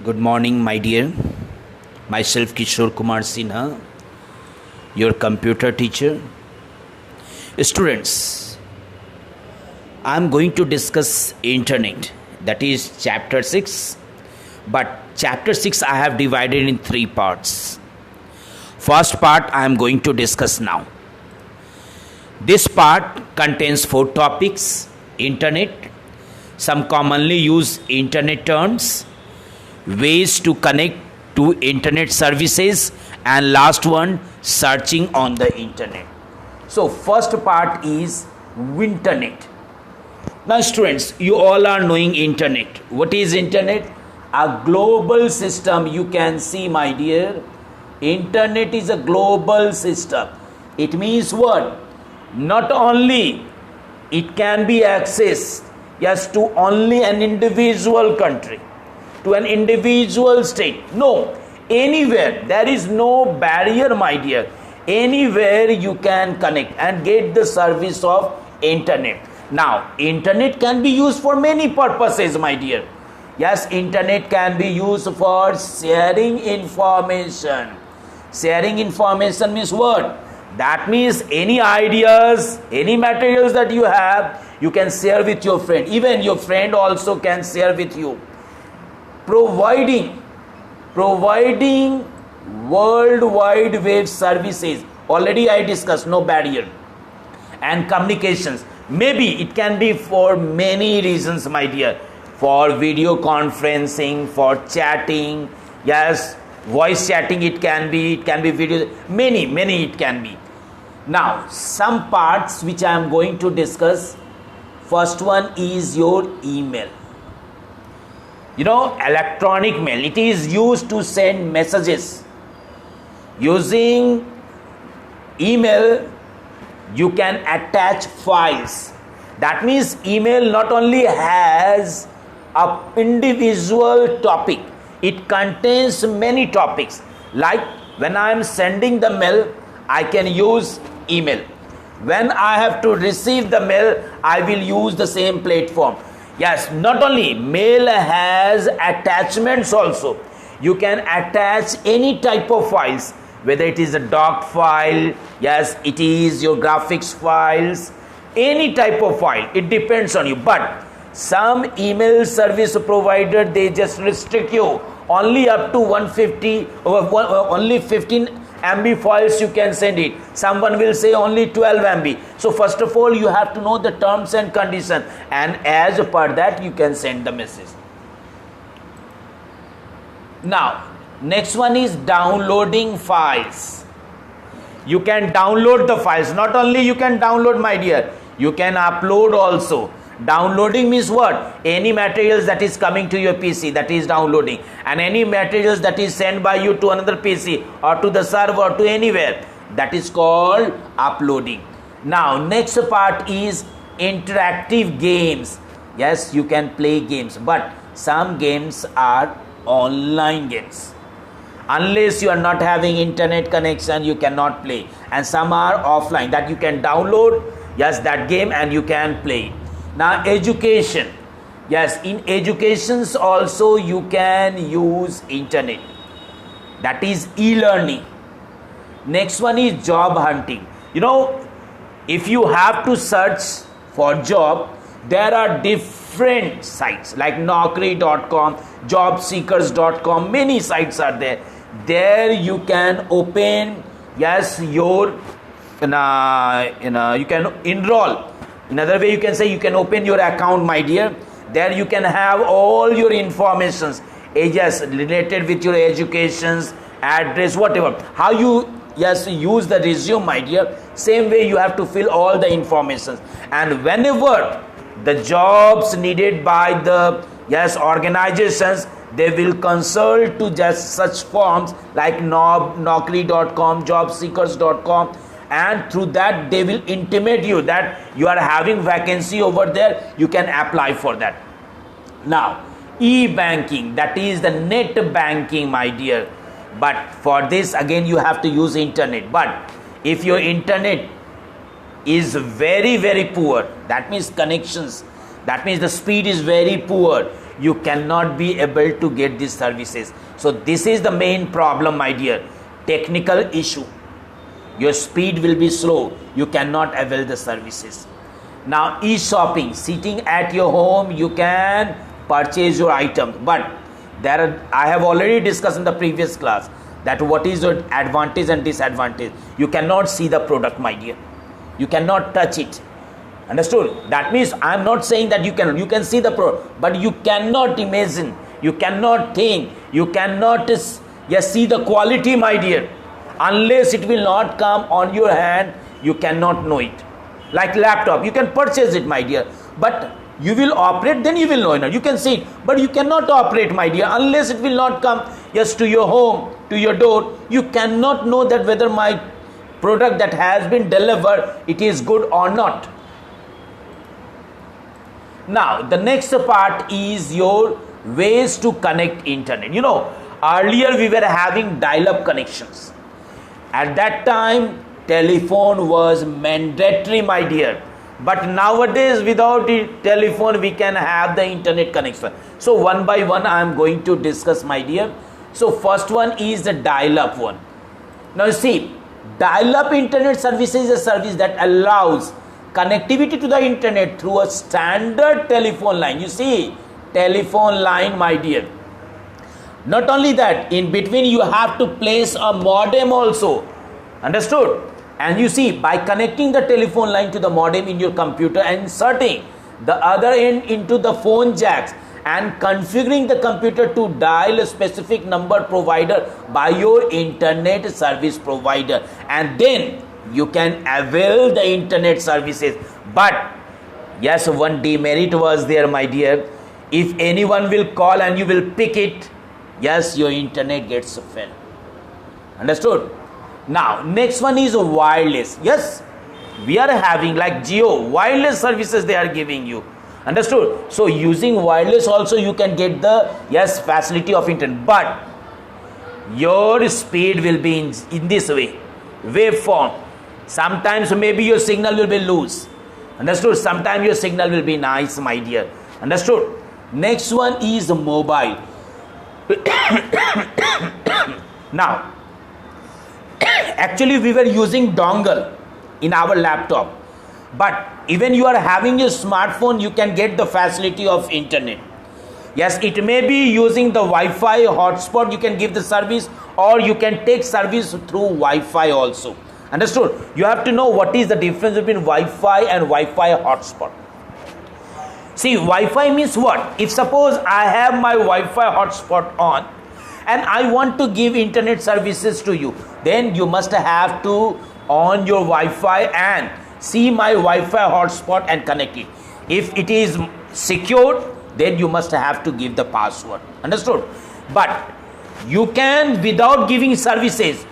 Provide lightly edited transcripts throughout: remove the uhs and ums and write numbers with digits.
Good morning, my dear. Myself Kishore Kumar Sinha, your computer teacher. Students, I am going to discuss internet, that is chapter 6. But chapter 6 I have divided in 3 parts. First part I am going to discuss now. This part contains 4 topics: internet, some commonly used internet terms, ways to connect to internet services, and last one, searching on the internet. So first part is internet. Now students, you all are knowing internet. What is internet? A global system. You can see, my dear, internet is a global system. It means what? Not only it can be accessed, yes, to only an individual country, to an individual state. No, anywhere. There is no barrier, my dear. Anywhere you can connect and get the service of internet. Now, internet can be used for many purposes, my dear. Yes, internet can be used for sharing information. Sharing information means what? That means any ideas, any materials that you have, you can share with your friend. Even your friend also can share with you. Providing World Wide Web services. Already I discussed, no barrier. And communications. Maybe it can be for many reasons, my dear. For video conferencing, for chatting, yes, voice chatting it can be video, many it can be. Now, some parts which I am going to discuss. First one is your email. You know, electronic mail, it is used to send messages. Using email, you can attach files. That means email not only has an individual topic, it contains many topics. Like when I am sending the mail, I can use email. When I have to receive the mail, I will use the same platform. Yes, not only mail has attachments also. You can attach any type of files, whether it is a doc file, yes, it is your graphics files, any type of file. It depends on you. But some email service provider, they just restrict you only up to 150 or only 15 MB files you can send it. Someone will say only 12 MB. So first of all, you have to know the terms and conditions, and as per that you can send the message. Now, next one is downloading files. You can download the files. Not only you can download, my dear, you can upload also. Downloading means what? Any materials that is coming to your PC, that is downloading. And any materials that is sent by you to another PC or to the server or to anywhere, that is called uploading. Now, next part is interactive games. Yes, you can play games, but some games are online games. Unless you are not having internet connection, you cannot play. And some are offline, that you can download, yes, that game, and you can play. Now, education. Yes, in educations also you can use internet. That is e-learning. Next one is job hunting. You know, if you have to search for job, there are different sites like Naukri.com, jobseekers.com, many sites are there. There you can open, yes, your, you can enroll. Another way you can say, you can open your account, my dear. There you can have all your informations, yes, related with your educations, address, whatever. How you, yes, use the resume, my dear. Same way you have to fill all the information. And whenever the jobs needed by the, yes, organizations, they will consult to just such forms like Naukri.com, jobseekers.com. And through that they will intimate you that you are having vacancy over there, you can apply for that. Now, e-banking, that is the net banking, my dear. But for this again you have to use internet. But if your internet is very poor, that means connections, that means the speed is very poor, you cannot be able to get these services. So this is the main problem, my dear. Technical issue. Your speed will be slow. You cannot avail the services. Now e-shopping, sitting at your home, you can purchase your items. But I have already discussed in the previous class that what is your advantage and disadvantage. You cannot see the product, my dear. You cannot touch it. Understood? That means I am not saying that you can see the product, but you cannot imagine, you cannot think, you cannot see the quality, my dear. Unless it will not come on your hand, you cannot know it. Like laptop, you can purchase it, my dear, but you will operate, then you will know it. You can see it, but you cannot operate, my dear, unless it will not come to your home, to your door. You cannot know that whether my product that has been delivered, it is good or not. Now the next part is your ways to connect internet. Earlier we were having dial-up connections. At that time telephone was mandatory, my dear, but nowadays without telephone we can have the internet connection. So one by one I am going to discuss, my dear. So first one is the dial-up one. Now you see, dial-up internet service is a service that allows connectivity to the internet through a standard telephone line. You see, telephone line, my dear. Not only that, in between you have to place a modem also. Understood? And you see, by connecting the telephone line to the modem in your computer and inserting the other end into the phone jacks and configuring the computer to dial a specific number provided by your internet service provider, and then you can avail the internet services. But yes, one demerit was there, my dear. If anyone will call and you will pick it, yes, your internet gets failed. Understood? Now next one is wireless. Yes, we are having like Jio wireless services they are giving you. Understood? So using wireless also you can get the facility of internet, but your speed will be in this way, waveform. Sometimes maybe your signal will be loose. Understood? Sometimes your signal will be nice, my dear. Understood? Next one is mobile. Now actually we were using dongle in our laptop, but even you are having your smartphone, you can get the facility of internet. Yes, it may be using the Wi-Fi hotspot, you can give the service, or you can take service through Wi-Fi also. Understood? You have to know what is the difference between Wi-Fi and Wi-Fi hotspot. See, Wi-Fi means what? If suppose I have my Wi-Fi hotspot on and I want to give internet services to you, then you must have to on your Wi-Fi and see my Wi-Fi hotspot and connect it. If it is secured, then you must have to give the password. Understood? But you can, without giving services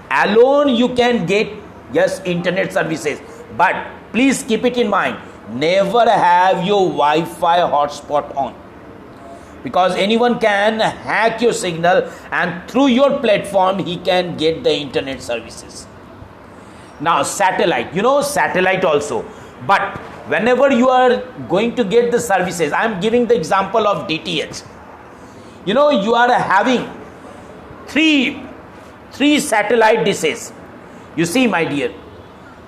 alone, you can get internet services. But please keep it in mind, never have your Wi-Fi hotspot on, because anyone can hack your signal and through your platform he can get the internet services. Now satellite, satellite also, but whenever you are going to get the services, I am giving the example of DTH. You are having three satellite dishes. You see, my dear,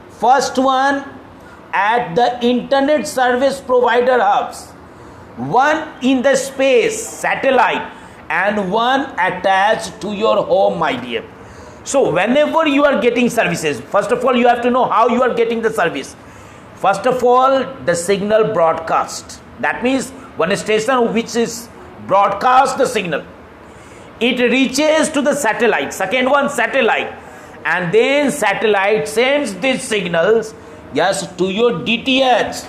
first one at the internet service provider hubs, one in the space satellite, and one attached to your home, my dear. So whenever you are getting services, first of all you have to know how you are getting the service. First of all, the signal broadcast. That means one station which is broadcast the signal, it reaches to the satellite. Second one, satellite, and then satellite sends these signals to your DTH,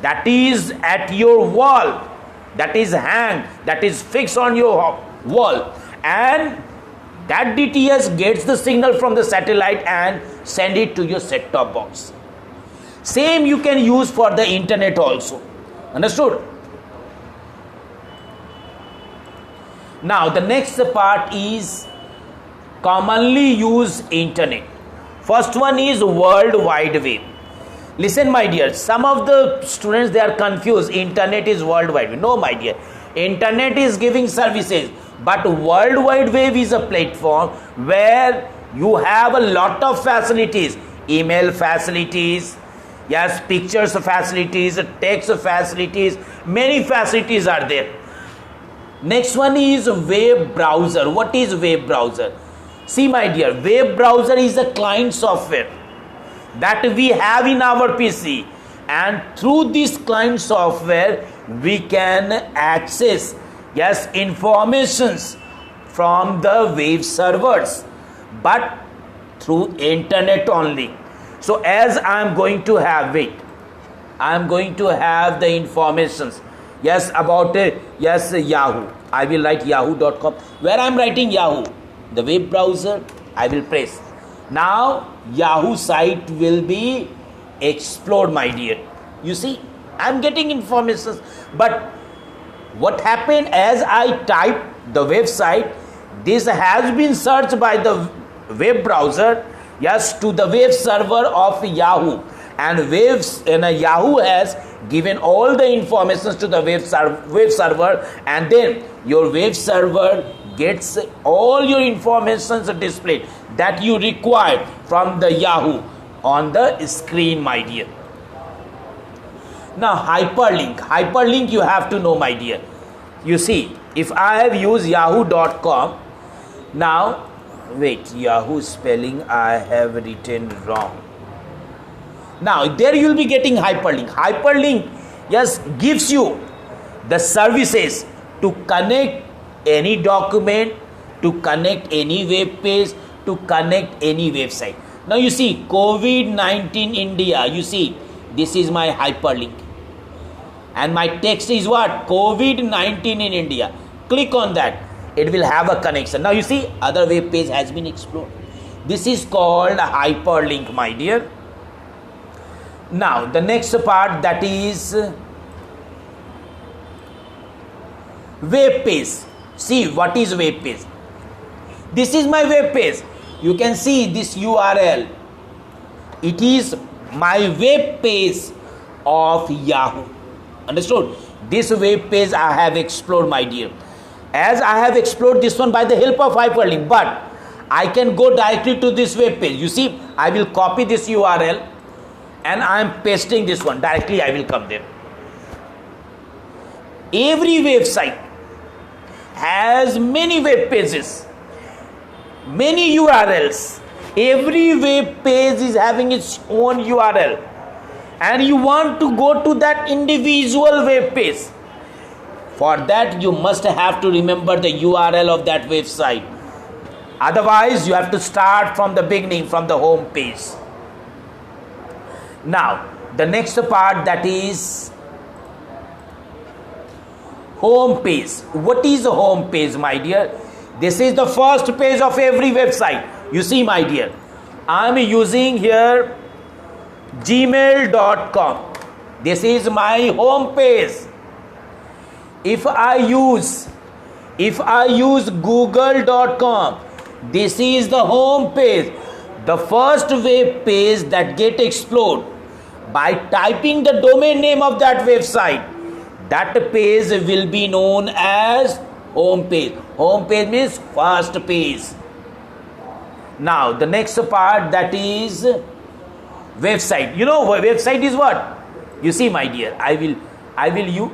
that is at your wall, that is hanged, that is fixed on your wall, and that DTH gets the signal from the satellite and send it to your set-top box. Same you can use for the internet also. Understood? Now the next part is commonly used internet. First one is World Wide Web. Listen, my dear, some of the students, they are confused. Internet is worldwide. No, my dear. Internet is giving services, but World Wide Web is a platform where you have a lot of facilities, email facilities, yes, pictures facilities, text facilities, many facilities are there. Next one is web browser. What is web browser? See my dear, web browser is a client software that we have in our PC, and through this client software we can access, yes, informations from the web servers, but through internet only. So as I am going to have it, I am going to have the informations, yes, about yes, Yahoo. I will write yahoo.com. Where I am writing Yahoo, the web browser, I will press. Now Yahoo site will be explored, my dear. You see, I am getting information, but what happened as I type the website, this has been searched by the web browser, yes, to the web server of Yahoo, and Yahoo has given all the information to the web server, and then your web server gets all your informations displayed that you require from the Yahoo on the screen, my dear. Now hyperlink you have to know, my dear. You see, if I have used yahoo.com, now wait, Yahoo spelling I have written wrong. Now there you will be getting hyperlink. Hyperlink, yes, gives you the services to connect any document, to connect any web page, to connect any website. Now you see COVID-19 India, you see this is my hyperlink, and my text is what? COVID-19 in India. Click on that, it will have a connection. Now you see other web page has been explored. This is called a hyperlink, my dear. Now the next part, that is web page. See, what is web page? This is my web page. You can see this URL. It is my web page of Yahoo. Understood? This web page I have explored, my dear. As I have explored this one by the help of hyperlink, but I can go directly to this web page. You see, I will copy this URL and I am pasting this one. Directly I will come there. Every website has many web pages, many URLs. Every web page is having its own URL, and you want to go to that individual web page. For that you must have to remember the URL of that website. Otherwise you have to start from the beginning, from the home page. Now the next part, that is home page. What is the home page, my dear? This is the first page of every website. You see, my dear, I am using here gmail.com. This is my home page. If I use google.com, this is the home page, the first web page that get explored by typing the domain name of that website. That page will be known as home page. Home page means first page. Now the next part, that is website. You know website is what? You see, my dear, I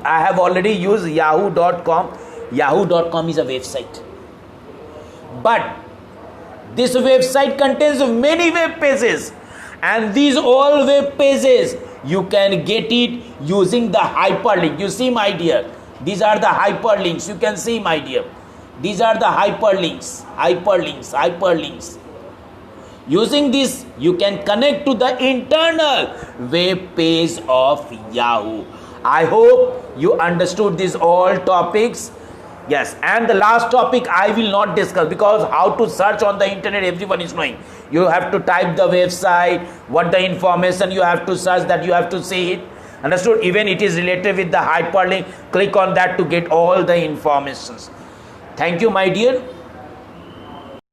have already used yahoo.com. Yahoo.com is a website, but this website contains many web pages, and these all web pages you can get it using the hyperlink. You see, my dear, these are the hyperlinks. You can see, my dear, these are the hyperlinks. Using this you can connect to the internal web page of Yahoo. I hope you understood these all topics. Yes, and the last topic I will not discuss, because how to search on the internet everyone is knowing. You have to type the website, what the information you have to search, that you have to see it. Understood? Even it is related with the hyperlink. Click on that to get all the informations. Thank you, my dear.